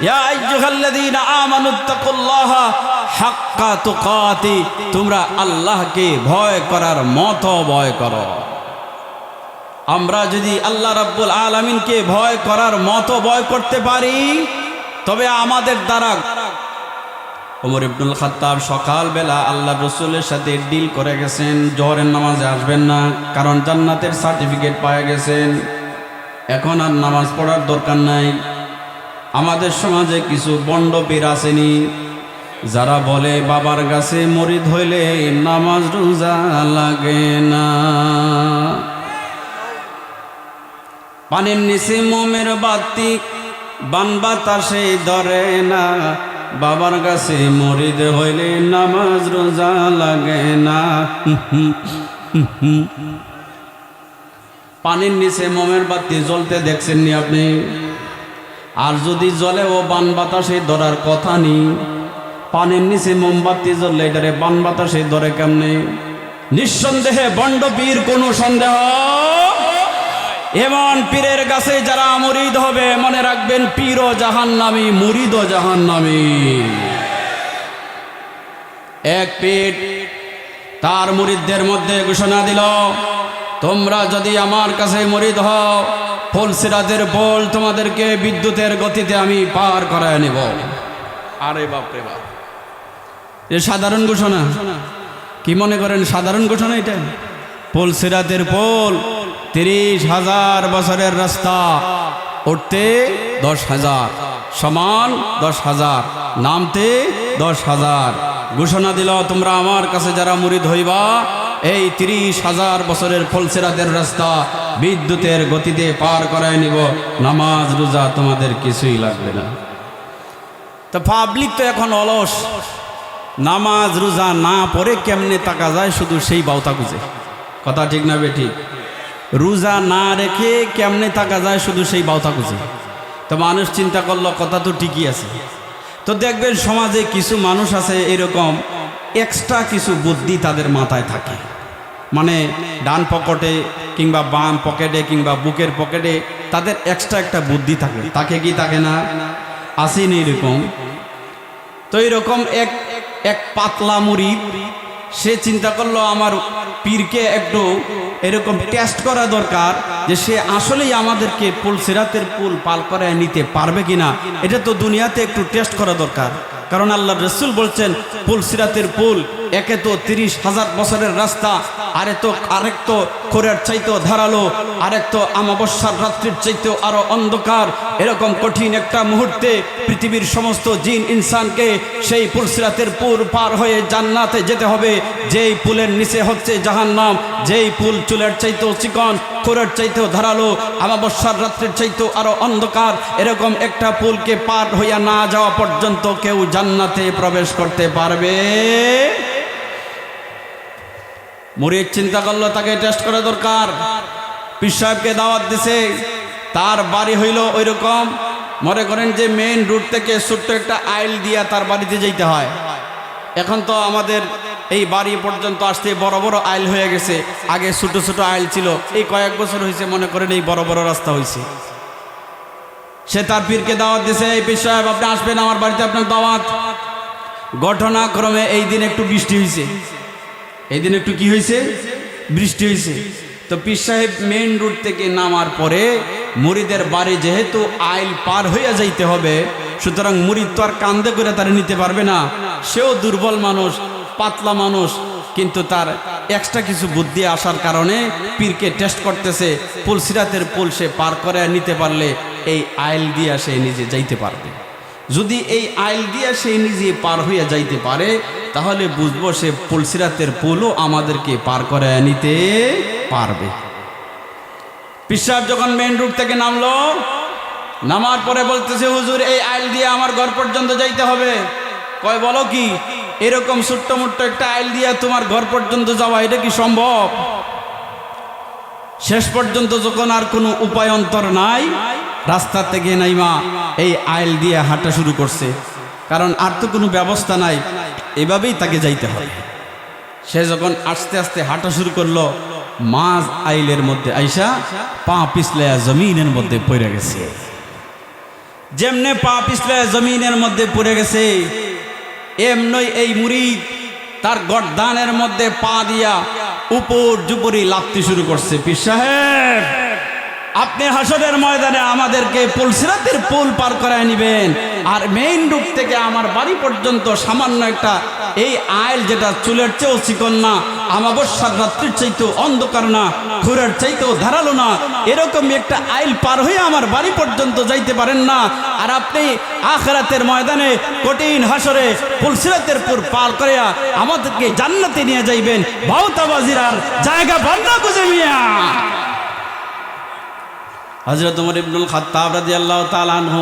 ইয়া আইয়ুহাল্লাযীনা আমানুত্তাকুল্লাহা হাক্কা তুকাতি, তোমরা আল্লাহকে ভয় করার মতো ভয় করো। আমরা যদি আল্লাহ রাব্বুল আলামিনকে ভয় করার মতো ভয় করতে পারি, তবে আমাদের দ্বারা ওমর ইবনুল খাত্তাব সকালবেলা আল্লাহ রসুলের সাথে ডিল করে গেছেন, জোহরের নামাজে আসবেন না, কারণ জান্নাতের সার্টিফিকেট পাওয়া গেছেন, এখন আর নামাজ পড়ার দরকার নাই। আমাদের সমাজে কিছু বন্ড পীর আসেনি, যারা বলে বাবার কাছে মুরিদ হইলে নামাজ রোজা লাগে না। পানির নিচে মোমের বাতি বান বাতাসে ধরে না, বাবার কাছে মুরিদ হইলে নামাজ রোজা লাগে না। পানির নিচে মোমের বাতি জ্বলতে দেখছেননি আপনি? আর যদি জ্বলে ও বান বাতাসে ধরার কথা নেই, পানির নিচে মোমবাতি জ্বললে এটারে বান বাতাসে ধরে কেমনে? নিঃসন্দেহে বন্ড পীর, কোনো সন্দেহ। এমন পীরের কাছে যারা মুরিদ হবে, মনে রাখবেন পীরও জাহান্নামী, মুরিদও জাহান্নামী। এক পীর তার মুরিদদের মধ্যে ঘোষণা দিল, তোমরা যদি আমার কাছে মুরিদ হও, ফুলসিরাতের পোল তোমাদেরকে বিদ্যুতের গতিতে আমি পার করায় নেব। আরে বাপরে বাপ, এ সাধারণ ঘোষণা? কি মনে করেন সাধারণ ঘোষণা এটা? ফুলসিরাতের পোল 30,000 বছরের রাস্তা, উঠতে 10,000, সমান 10,000, নামতে 10,000। ঘোষণা দিল, তোমরা আমার কাছে যারা মুরিদ হইবা, এই 30,000 বছরের ফুলসিরাতের রাস্তা বিদ্যুতের গতিতে পার করায় নিব, নামাজ রোজা তোমাদের কিছুই লাগবে না। তো পাবলিক তো এখন অলস, নামাজ রোজা না পড়ে কেমনে টাকা যায় শুধু সেই বাউতা খুঁজে। কথা ঠিক না বেঠিক? রোজা না রেখে কেমনে টাকা যায় শুধু সেই বাউতা খুঁজে। তো মানুষ চিন্তা করলো কথা তো ঠিকই আছে। তো দেখবেন সমাজে কিছু মানুষ আছে এরকম, এক্সট্রা কিছু বুদ্ধি তাদের মাথায় থাকে। মানে ডান পকেটে কিংবা বাম পকেটে কিংবা বুকের পকেটে তাদের এক্সট্রা একটা বুদ্ধি থাকে, তাকে কি থাকে না? আসেনি এরকম? তো এরকম এক পাতলা মুরিদ সে চিন্তা করলো আমার পীরকে একটু এরকম টেস্ট করা দরকার যে সে আসলেই আমাদেরকে পুলসিরাতের পুল পার করে নিতে পারবে কিনা। এটা তো দুনিয়াতে একটু টেস্ট করা দরকার, কারণ আল্লাহ রসুল বলছেন পুলসিরাতের পুল একে তো 30,000 বছরের রাস্তা, আরেক তো খোরের চাইতেও ধারালো, আরেক তো আমাবস্যার রাত্রির চাইতেও আরো অন্ধকার। এরকম কঠিন একটা মুহূর্তে পৃথিবীর সমস্ত জিন ইনসানকে সেই পুলসিরাতের পুল পার হয়ে জান্নাতে যেতে হবে, যেই পুলের নিচে হচ্ছে জাহান্নাম, যেই পুল চুলের চাইতেও চিকন, খোরের চাইতেও ধারালো, আমাবস্যার রাত্রির চাইতেও আরো অন্ধকার। এরকম একটা পুলকে পার হইয়া না যাওয়া পর্যন্ত কেউ জান্নাতে প্রবেশ করতে পারবে? মুরিদ চিন্তা করলো তাকে টেস্ট করা দরকার। পীর সাহেবকে দাওয়াত দিছে, তার বাড়ি হইল ওই রকম, মনে করেন যে মেইন রুট থেকে ছোট্ট একটা আইল দিয়া তার বাড়িতে যেতে হয়। এখন তো আমাদের এই বাড়ি পর্যন্ত আসতে বড় বড় আইল হয়ে গেছে, আগে ছোট ছোট আইল ছিল। এই কয়েক বছর হয়েছে মনে করেন এই বড় বড় রাস্তা হয়েছে। সে তার পীরকে দাওয়াত দিছে, এই পীর সাহেব আপনি আসবেন আমার বাড়িতে, আপনার দাওয়াত। ঘটনাক্রমে এই দিন একটু বৃষ্টি হয়েছে, এই দিন একটু কি হয়েছে? বৃষ্টি হয়েছে। তো পীর সাহেব মেইন রুট থেকে নামার পরে মুরিদের বাড়ি যেহেতু আইল পার হইয়া যাইতে হবে, সুতরাং মুরিদ তো আর কান্দে করে তারা নিতে পারবে না। সেও দুর্বল মানুষ, পাতলা মানুষ, কিন্তু তার এক্সট্রা কিছু বুদ্ধি আসার কারণে পীরকে টেস্ট করতেছে, পুলসিরাতের পুল সে পার করে নিতে পারলে এই আইল দিয়া সে নিজে যাইতে পারবে। যদি এই আইল দিয়া সে নিজে পার হইয়া যাইতে পারে তাহলে বুঝবো সে পুলসিরাতের পুলও আমাদেরকে পার করে নিতে পারবে। পীর সাহেব যখন মেইন রুট থেকে নামলো, নামার পরে বলতেছে হুজুর এই আইল দিয়ে আমার ঘর পর্যন্ত যাইতে হবে। কয় বলো কি, এরকম ছোট্ট মোট্ট একটা আইল দিয়া তোমার ঘর পর্যন্ত যাওয়া এটা কি সম্ভব? শেষ পর্যন্ত যখন আর কোনো উপায় অন্তর নাই, রাস্তা থেকে নাইমা এই আইল দিয়ে হাঁটা শুরু করছে, কারণ আর তো কোনো ব্যবস্থা নাই, এভাবেই তাকে যাইতে হয়। সে যখন আস্তে আস্তে হাঁটা শুরু করলো, মাঝ আইলের মধ্যে আইসা পা পিছলায়া জমিনের মধ্যে পড়ে গেছে। যেমনে পা পিছলায়া জমিনের মধ্যে পড়ে গেছে, এমনই এই মুরিদ তার গর্দানের মধ্যে পা দিয়া উপর জুপরি লাফতে শুরু করছে। পীর সাহেব আপনি হাসরের ময়দানে আমাদেরকে পুলসিরাতের পুল পার করায় নিবেন, আর মেইন রুট থেকে আমার বাড়ি পর্যন্ত সামান্য একটা এই আইল যেটা চুলের চেয়েও চিকন না, আমাবস্যার রাত্রির চাইতেও অন্ধকার না, খুরের চাইতেও ধারালো না, এরকম একটা আইল পার হয়ে আমার বাড়ি পর্যন্ত যাইতে পারেন না, আর আপনি আখিরাতের ময়দানে কঠিন হাসরে পুলসিরাতের পুল পার করিয়া আমাদেরকে জান্নাতে নিয়ে যাইবেন। বাউতাবাজির আর জায়গা বান্না খুঁজে মিয়া। হযরত ওমর ইবনুল খাত্তাব রাদিয়াল্লাহু তাআলা আনহু